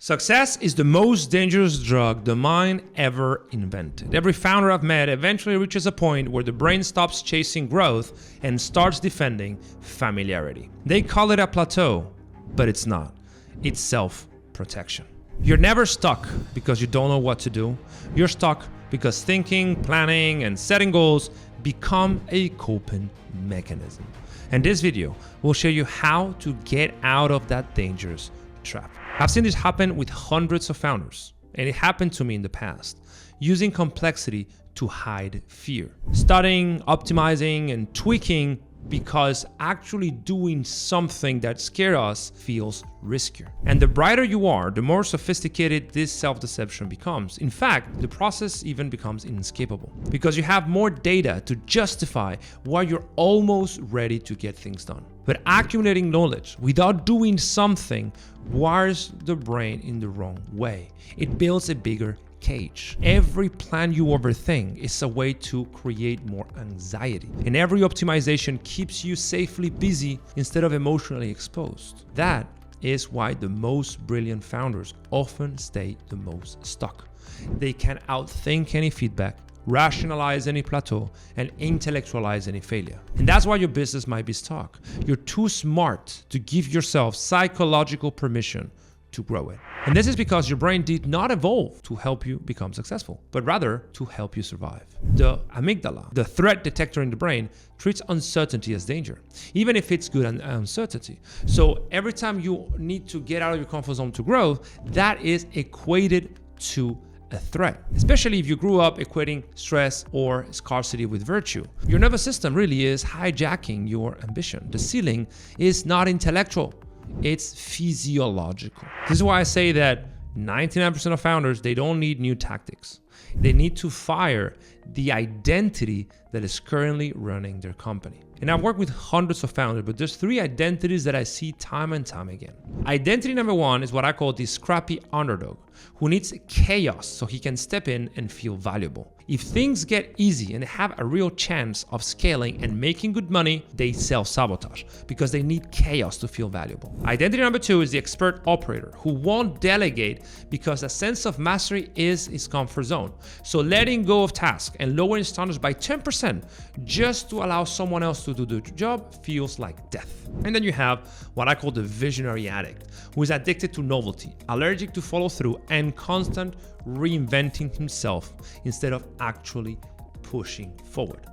Success is the most dangerous drug the mind ever invented. Every founder I've met eventually reaches a point where the brain stops chasing growth and starts defending familiarity. They call it a plateau, but it's not. It's self-protection. You're never stuck because you don't know what to do. You're stuck because thinking, planning, and setting goals become a coping mechanism. And this video will show you how to get out of that dangerous trap. I've seen this happen with hundreds of founders, and it happened to me in the past, using complexity to hide fear. Studying, optimizing, and tweaking because actually doing something that scares us feels riskier. And the brighter you are, the more sophisticated this self-deception becomes. In fact, the process even becomes inescapable because you have more data to justify why you're almost ready to get things done. But accumulating knowledge without doing something wires the brain in the wrong way. It builds a bigger cage. Every plan you overthink is a way to create more anxiety. And every optimization keeps you safely busy instead of emotionally exposed. That is why the most brilliant founders often stay the most stuck. They can outthink any feedback, rationalize any plateau, and intellectualize any failure. And that's why your business might be stuck. You're too smart to give yourself psychological permission to grow it. And this is because your brain did not evolve to help you become successful, but rather to help you survive. The amygdala, the threat detector in the brain, treats uncertainty as danger, even if it's good uncertainty. So every time you need to get out of your comfort zone to grow, that is equated to a threat, especially if you grew up equating stress or scarcity with virtue. Your nervous system really is hijacking your ambition. The ceiling is not intellectual, it's physiological. This is why I say that 99% of founders, they don't need new tactics. They need to fire the identity that is currently running their company. And I've worked with hundreds of founders, but there's three identities that I see time and time again. Identity number one is what I call the scrappy underdog, who needs chaos so he can step in and feel valuable. If things get easy and they have a real chance of scaling and making good money, they self-sabotage because they need chaos to feel valuable. Identity number two is the expert operator, who won't delegate because a sense of mastery is his comfort zone. So letting go of tasks and lowering standards by 10% just to allow someone else to do the job feels like death. And then you have what I call the visionary addict, who is addicted to novelty, allergic to follow through, and constant reinventing himself instead of actually pushing forward.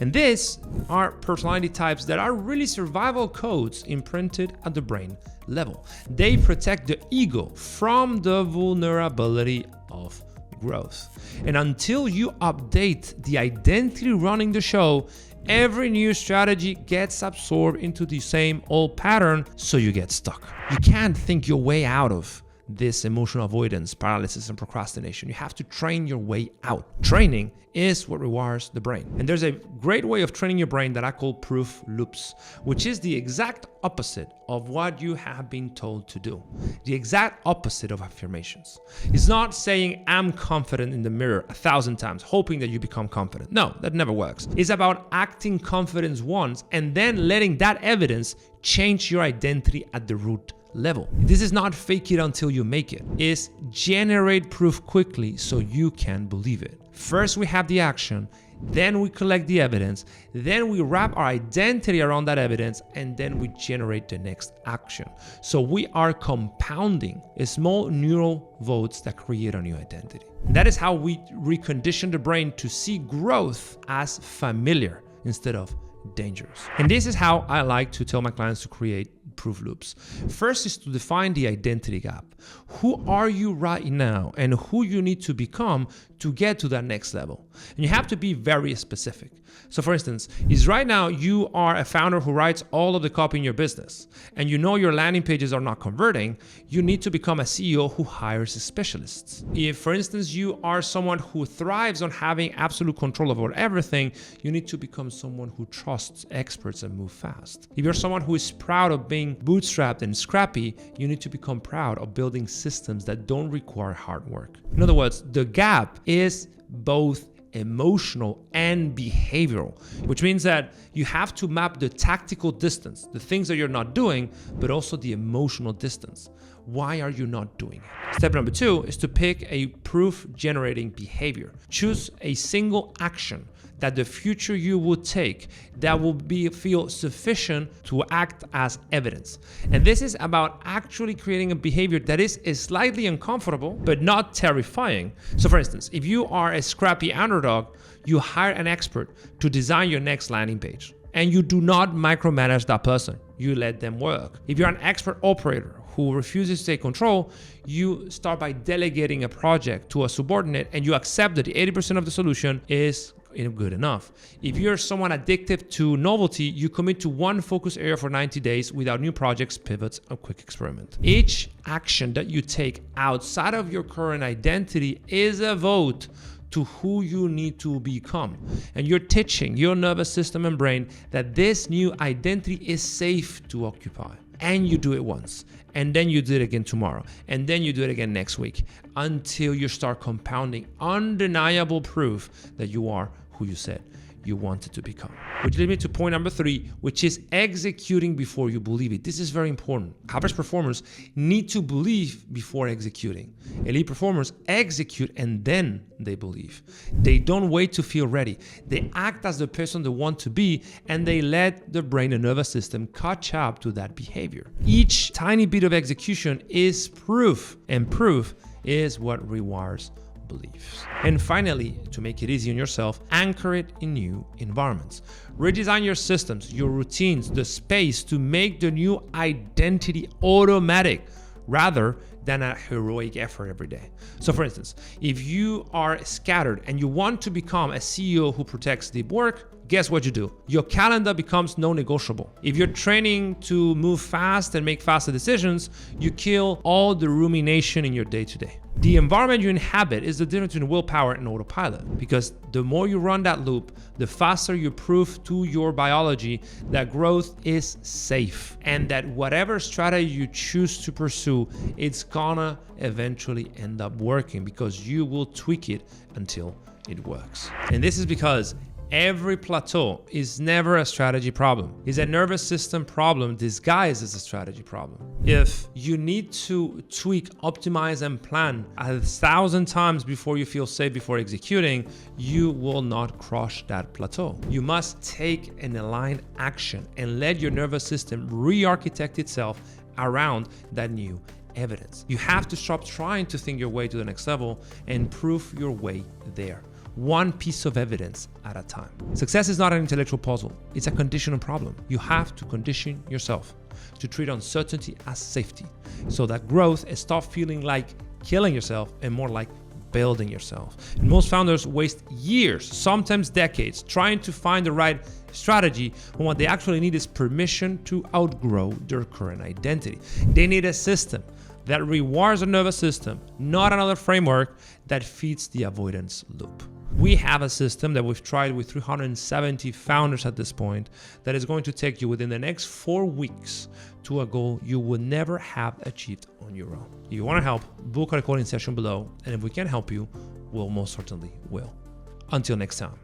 And these are personality types that are really survival codes imprinted at the brain level. They protect the ego from the vulnerability of growth. And until you update the identity running the show, every new strategy gets absorbed into the same old pattern, so you get stuck. You can't think your way out of this emotional avoidance, paralysis, and procrastination. You have to train your way out. Training is what rewires the brain. And there's a great way of training your brain that I call proof loops, which is the exact opposite of what you have been told to do. The exact opposite of affirmations. It's not saying I'm confident in the mirror 1,000 times, hoping that you become confident. No, that never works. It's about acting confidence once and then letting that evidence change your identity at the root level. This is not fake it until you make it. It's generate proof quickly so you can believe it. First we have the action, then we collect the evidence, then we wrap our identity around that evidence, and then we generate the next action. So we are compounding small neural votes that create a new identity. That is how we recondition the brain to see growth as familiar instead of dangerous. And this is how I like to tell my clients to create proof loops. First is to define the identity gap. Who are you right now and who you need to become to get to that next level? And you have to be very specific. So for instance, is right now you are a founder who writes all of the copy in your business and you know your landing pages are not converting, you need to become a CEO who hires specialists. If for instance you are someone who thrives on having absolute control over everything, you need to become someone who trusts experts and move fast. If you're someone who is proud of being bootstrapped and scrappy, you need to become proud of building systems that don't require hard work. In other words, the gap is both emotional and behavioral, which means that you have to map the tactical distance, the things that you're not doing, but also the emotional distance. Why are you not doing it? Step number 2 is to pick a proof-generating behavior. Choose a single action that the future you would take that will feel sufficient to act as evidence. And this is about actually creating a behavior that is slightly uncomfortable, but not terrifying. So for instance, if you are a scrappy underdog, you hire an expert to design your next landing page. And you do not micromanage that person. You let them work. If you're an expert operator who refuses to take control, you start by delegating a project to a subordinate and you accept that the 80% of the solution is good enough. If you're someone addicted to novelty, you commit to one focus area for 90 days without new projects, pivots, or quick experiment. Each action that you take outside of your current identity is a vote to who you need to become. And you're teaching your nervous system and brain that this new identity is safe to occupy. And you do it once, and then you do it again tomorrow, and then you do it again next week, until you start compounding undeniable proof that you are who you said you wanted to become. Which leads me to point number 3, which is executing before you believe it. This is very important. Average performers need to believe before executing. Elite performers execute and then they believe. They don't wait to feel ready. They act as the person they want to be, and they let the brain and nervous system catch up to that behavior. Each tiny bit of execution is proof, and proof is what rewires beliefs. And finally, to make it easy on yourself, anchor it in new environments. Redesign your systems, your routines, the space to make the new identity automatic rather than a heroic effort every day. So for instance, if you are scattered and you want to become a CEO who protects deep work, guess what you do? Your calendar becomes non-negotiable. If you're training to move fast and make faster decisions, you kill all the rumination in your day-to-day. The environment you inhabit is the difference between willpower and autopilot, because the more you run that loop, the faster you prove to your biology that growth is safe and that whatever strategy you choose to pursue, it's gonna eventually end up working because you will tweak it until it works. And this is because every plateau is never a strategy problem. It's a nervous system problem disguised as a strategy problem. If you need to tweak, optimize, and plan 1,000 times before you feel safe before executing, you will not crush that plateau. You must take an aligned action and let your nervous system re-architect itself around that new evidence. You have to stop trying to think your way to the next level and prove your way there. One piece of evidence at a time. Success is not an intellectual puzzle. It's a conditional problem. You have to condition yourself to treat uncertainty as safety so that growth stops feeling like killing yourself and more like building yourself. And most founders waste years, sometimes decades, trying to find the right strategy when what they actually need is permission to outgrow their current identity. They need a system that rewards the nervous system, not another framework that feeds the avoidance loop. We have a system that we've tried with 370 founders at this point that is going to take you within the next 4 weeks to a goal you would never have achieved on your own. If you want to help, book our recording session below, and if we can help you, we'll most certainly will. Until next time.